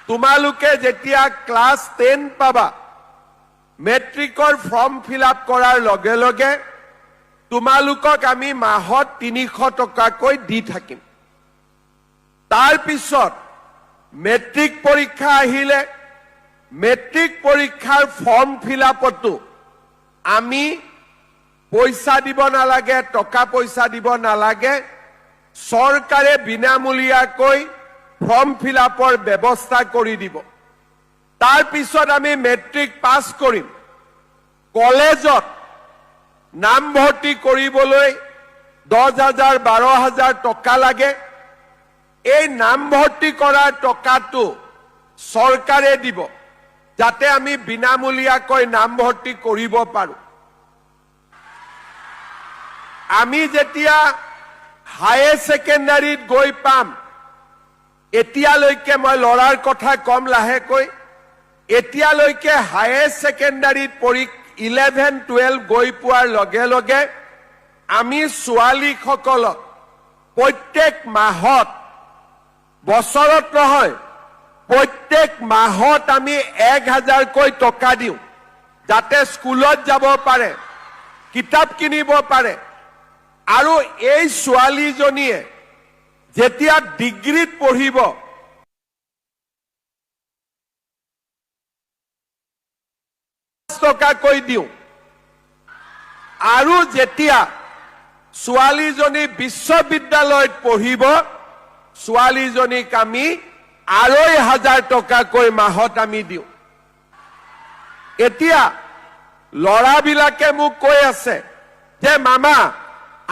তোমালোকে যেতিয়া ক্লাছ 10 পাবা মেট্ৰিকৰ ফৰ্ম ফিল আপ কৰাৰ লগে লগে তোমালোকক আমি মাহত 300 টকাকৈ দি থাকিম। তাৰ পিছত মেট্ৰিক পৰীক্ষা আহিলে মেট্ৰিক পৰীক্ষাৰ ফৰ্ম ফিল আপতো আমি পইচা দিব নালাগে, টকা পইচা দিব নালাগে, চৰকাৰে বিনামূলীয়াকৈ ফৰ্ম ফিল আপৰ ব্যৱস্থা কৰি দিব। তাৰ পিছত আমি মেট্ৰিক পাছ কৰিম, কলেজত নামভৰ্তি কৰিবলৈ 10,000 12,000 টকা লাগে। এই নামভৰ্তি কৰাৰ টকাটো চৰকাৰে দিব যাতে আমি বিনামূলীয়াকৈ নামভৰ্তি কৰিব পাৰো। আমি যেতিয়া হায়াৰ ছেকেণ্ডাৰীত গৈ পাম, এতিয়ালৈকে মই লৰাৰ কথা কম লাহেকৈ, এতিয়ালৈকে হায়াৰ ছেকেণ্ডাৰীত 11-12 গৈ পোৱাৰ লগে লগে আমি ছোৱালীসকলক প্ৰত্যেক মাহত, বছৰত নহয় প্ৰত্যেক মাহত আমি 1,000কৈ টকা দিওঁ যাতে স্কুলত যাব পাৰে, কিতাপ কিনিব পাৰে। আৰু এই ছোৱালীজনীয়ে যেতিয়া ডিগ্ৰীত পঢ়িব টকাকৈ দিওঁ, আৰু যেতিয়া ছোৱালীজনী বিশ্ববিদ্যালয়ত পঢ়িব ছোৱালীজনীক আমি 2,500 টকাকৈ মাহত আমি দিওঁ। এতিয়া লৰাবিলাকে মোক কৈ আছে যে মামা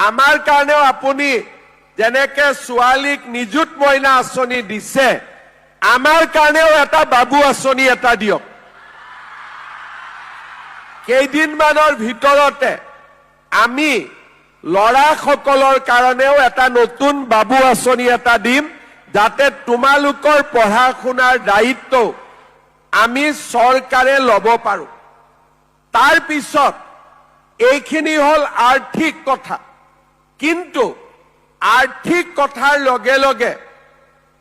আমাৰ কাৰণেও আপুনি যেনেকে ছোৱালীক নিযুত মইনা আঁচনি দিছে আমাৰ কাৰণেও এটা বাবু আঁচনি এটা দিয়ক। কেইদিনমানৰ ভিতৰতে আমি লৰাসকলৰ কাৰণেও এটা নতুন বাবু আঁচনি এটা দিম যাতে তোমালোকৰ পঢ়া শুনাৰ দায়িত্ব আমি চৰকাৰে ল'ব পাৰো। তাৰ পিছত এইখিনি হল আৰ্থিক কথা, কিন্তু আৰ্থিক কথাৰ লগে লগে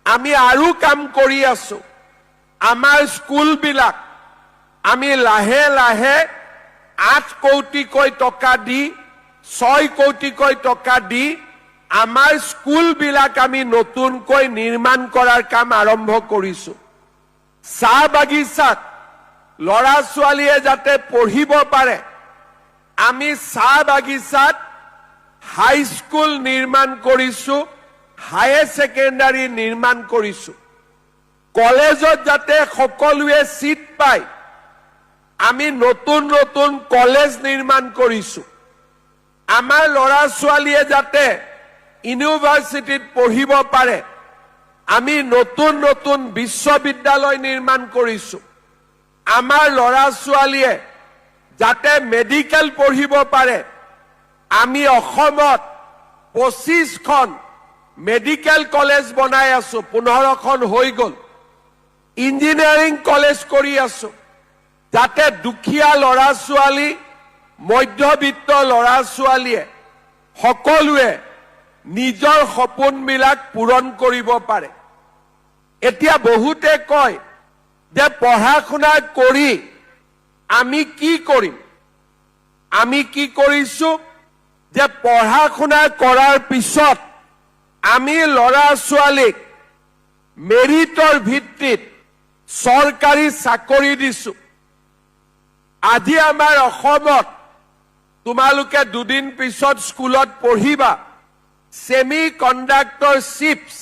আমি আৰু কাম কৰি আছো। আমাৰ স্কুলবিলাক আমি লাহে লাহে 8 কোটিকৈ টকা দি 6 কোটিকৈ টকা দি আমাৰ স্কুলবিলাক আমি নতুনকৈ নিৰ্মাণ কৰাৰ কাম আৰম্ভ কৰিছো। চাহ বাগিচাত লৰা ছোৱালীয়ে যাতে পঢ়িব পাৰে আমি চাহ বাগিচাত হাইস্কুল নিৰ্মাণ কৰিছো, হায়াৰ ছেকেণ্ডাৰী নিৰ্মাণ কৰিছো। কলেজত যাতে সকলোৱে সিট পায় আমি নতুন নতুন কলেজ নিৰ্মাণ কৰিছো। আমাৰ লৰা ছোৱালীয়ে যাতে ইউনিভাৰ্চিটিত পঢ়িব পাৰে আমি নতুন নতুন বিশ্ববিদ্যালয় নিৰ্মাণ কৰিছো। আমাৰ লৰা ছোৱালীয়ে যাতে মেডিকেল পঢ়িব পাৰে আমি অসমত 25খন মেডিকেল কলেজ বনাই আছো, 15খন হৈ গল। ইঞ্জিনিয়াৰিং কলেজ কৰি আছো যাতে দুখীয়া লৰা ছোৱালী, মধ্যবিত্ত লৰা ছোৱালীয়ে সকলোৱে নিজৰ সপোনবিলাক পূৰণ কৰিব পাৰে। এতিয়া বহুতে কয় যে পঢ়া শুনা কৰি আমি কি কৰিম? আমি কি কৰিছো যে পঢ়া শুনা কৰাৰ পিছত আমি লৰা ছোৱালীক মেৰিটৰ ভিত্তিত চৰকাৰী চাকৰি দিছো। আজি আমাৰ অসমত তোমালোকে দুদিন পিছত স্কুলত পঢ়িবা সেমি কণ্ডাক্টৰ চিপছ,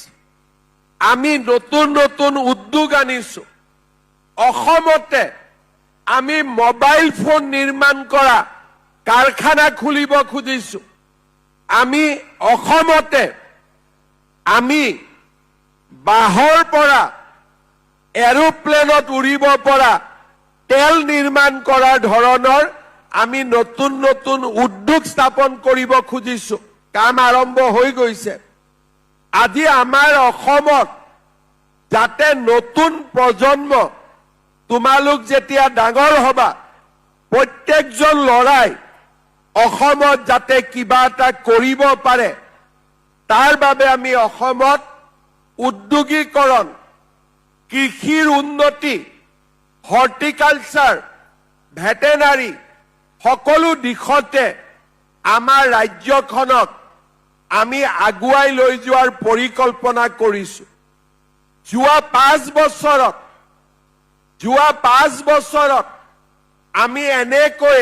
আমি নতুন নতুন উদ্যোগ আনিছো। অসমতে আমি মোবাইল ফোন নিৰ্মাণ কৰা কাৰখানা খুলিব খুজিছো। আমি অসমতে আমি বাঁহৰ পৰা এৰোপ্লেনত উৰিব পৰা তেল নিৰ্মাণ কৰাৰ ধৰণৰ আমি নতুন নতুন উদ্যোগ স্থাপন কৰিব খুজিছো। কাম আৰম্ভ হৈ গৈছে। আজি আমাৰ অসমত যাতে নতুন প্ৰজন্ম, তোমালোক যেতিয়া ডাঙৰ হবা প্ৰত্যেকজন লৰাই অসমত যাতে কিবা এটা কৰিব পাৰে তাৰ বাবে আমি অসমত উদ্যোগীকৰণ কৃষিৰ উন্নতি, হৰ্টিকালচাৰ, ভেটেনাৰী সকলো দিশতে আমাৰ ৰাজ্যখনক আমি আগুৱাই লৈ যোৱাৰ পৰিকল্পনা কৰিছো। যোৱা 5 বছৰত আমি এনেকৈ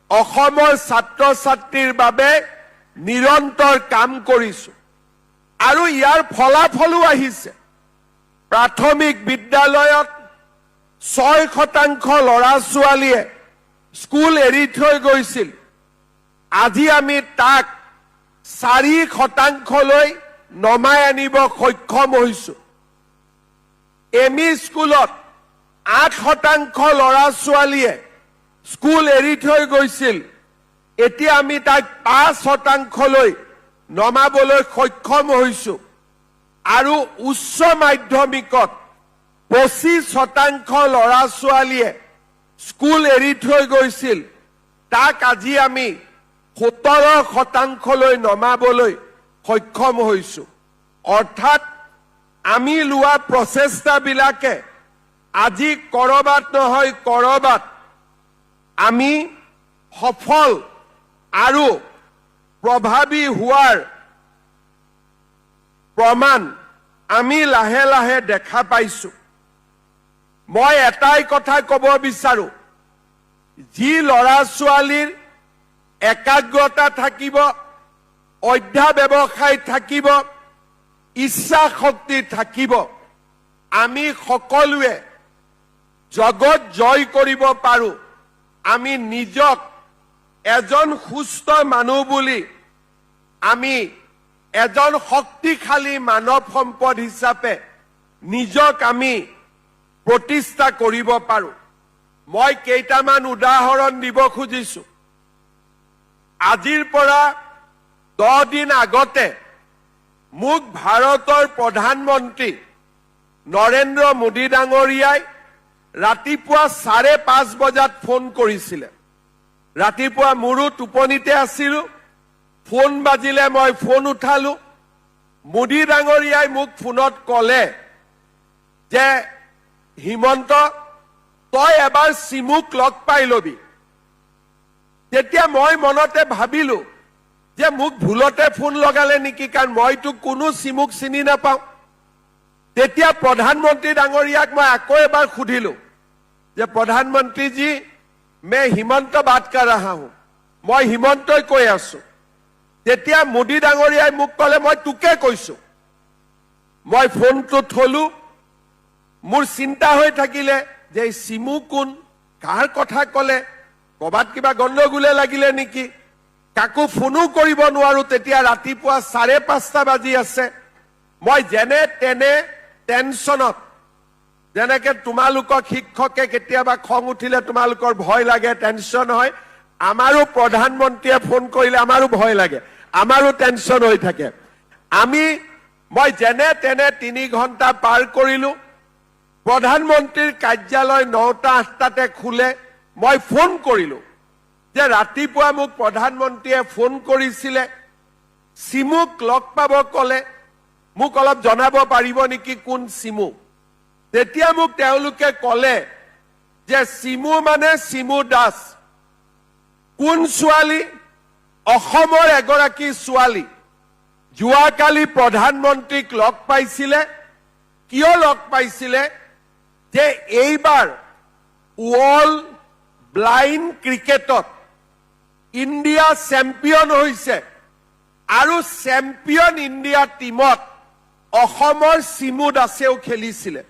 অসমৰ ছাত্ৰ ছাত্ৰীৰ বাবে নিৰন্তৰ কাম কৰিছো আৰু ইয়াৰ ফলাফলো আহিছে। প্ৰাথমিক বিদ্যালয়ত 6% ল'ৰা ছোৱালীয়ে স্কুল এৰি থৈ গৈছিল। আজি আমি তাক 4%লৈ নমাই আনিব সক্ষম হৈছো। এমই স্কুলত 8% ল'ৰা ছোৱালীয়ে স্কুল এৰি থৈ গৈছিল। এতিয়া আমি তাক 5%লৈ নমাবলৈ সক্ষম হৈছো আৰু উচ্চ মাধ্যমিকত 25% ল'ৰা ছোৱালীয়ে স্কুল এৰি থৈ গৈছিল। তাক আজি আমি 17%লৈ নমাবলৈ সক্ষম হৈছো। অৰ্থাৎ আমি লোৱা প্ৰচেষ্টাবিলাকে আজি কৰবাত নহয় কৰবাত আমি সফল আৰু প্ৰভাৱী হোৱাৰ প্ৰমাণ আমি লাহে লাহে দেখা পাইছো। মই এটাই কথা ক'ব বিচাৰো, যি ল'ৰা ছোৱালীৰ একাগ্ৰতা থাকিব, অধ্যাৱসায় থাকিব, ইচ্ছা শক্তি থাকিব, আমি সকলোৱে জগত জয় কৰিব পাৰো। আমি নিজক এজন সুস্থ মানুহ বুলি, আমি এজন শক্তিশালী মানৱ সম্পদ হিচাপে নিজক আমি প্ৰতিষ্ঠা কৰিব পাৰো। মই কেইটামান উদাহৰণ দিব খুজিছো। আজিৰ পৰা 10 দিন আগতে মোক ভাৰতৰ প্ৰধানমন্ত্ৰী নৰেন্দ্ৰ মোদী ডাঙৰীয়াই ৰাতিপুৱা 5:30 বজাত ফোন কৰিছিলে। ৰাতিপুৱা মোৰো টোপনিতে আছিলো, ফোন বাজিলে মই ফোন উঠালো। মোদী ডাঙৰীয়াই মোক ফোনত ক'লে যে হিমন্ত, তই এবাৰ চিমুক লগ পাই লবি। তেতিয়া মই মনতে ভাবিলো যে মোক ভুলতে ফোন লগালে নেকি, কাৰণ মইতো কোনো চিমুক চিনি নাপাওঁ। তেতিয়া প্ৰধানমন্ত্ৰী ডাঙৰীয়াক মই আকৌ এবাৰ সুধিলো যে প্ৰধানমন্ত্ৰীজী, मैं হিমন্ত বাত কৰ ৰহা हूं, মই হিমন্তই কৈ আছো। তেতিয়া মোদী ডাঙৰীয়াই মোক ক'লে, মই তোকে কৈছো। মই ফোনটো থলো। মোৰ চিন্তা হৈ থাকিলে যে চিমু কোন, কাৰ কথা ক'লে, কবাত কিবা গণ্ডগোলে লাগিলে নেকি। কাকো ফোনো কৰিব নোৱাৰো। তেতিয়া ৰাতিপুৱা 5:30 বাজি আছে। মই যেনে তেনে টেনচনত, যেনেকে তোমালোকক শিক্ষকে কেতিয়াবা খং উঠিলে তোমালোকৰ ভয় লাগে, টেনচন হয়, আমাৰো প্ৰধানমন্ত্ৰীয়ে ফোন কৰিলে আমাৰো ভয় লাগে, আমাৰো টেনচন হৈ থাকে। মই যেনে তেনে 3 ঘণ্টা পাৰ কৰিলো। প্ৰধানমন্ত্ৰীৰ কাৰ্যালয় 9টা-8টাতে খোলে। মই ফোন কৰিলো যে ৰাতিপুৱা মোক প্ৰধানমন্ত্ৰীয়ে ফোন কৰিছিলে, চিমুক লগ পাব ক'লে, মোক অলপ জনাব পাৰিব নেকি কোন চিমু। তেতিয়া মোক তেওঁলোকে ক'লে যে চিমু মানে চিমু দাস। কোন ছোৱালী? অসমৰ এগৰাকী ছোৱালী। যোৱাকালি প্ৰধানমন্ত্ৰীক লগ পাইছিলে। কিয় লগ পাইছিলে? যে এইবাৰ ৱৰ্ল্ড ব্লাইণ্ড ক্ৰিকেটত ইণ্ডিয়া চেম্পিয়ন হৈছে আৰু চেম্পিয়ন ইণ্ডিয়া টিমত অসমৰ চিমু দাসেও খেলিছিলে।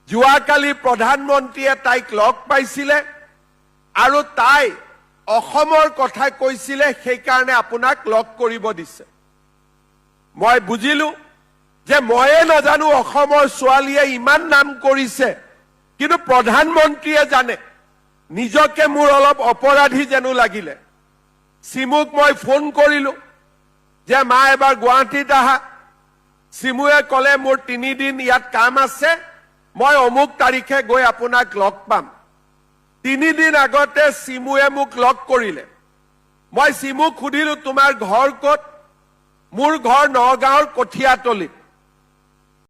যোৱাকালি প্ৰধানমন্ত্ৰীয়ে তাইক লগ পাইছিলে আৰু তাই অসমৰ কথা কৈছিলে, সেইকাৰণে আপোনাক লগ কৰিব দিছে। মই বুজিলো যে ময়ে নাজানো অসমৰ ছোৱালীয়ে ইমান নাম কৰিছে, কিন্তু প্ৰধানমন্ত্ৰীয়ে জানে। নিজকে মোৰ অলপ অপৰাধী যেনো লাগিলে। চিমুক মই ফোন কৰিলো যে মা এবাৰ গুৱাহাটীত আহা। চিমুৱে ক'লে মোৰ 3 দিন ইয়াত কাম আছে, মই অমুক তাৰিখে গৈ আপোনাক লগ পাম। 3 দিন আগতে চিমুৱে মোক লগ কৰিলে। মই চিমুক সুধিলো তোমাৰ ঘৰ ক'ত? মোৰ ঘৰ নগাঁৱৰ কঠীয়াতলিত।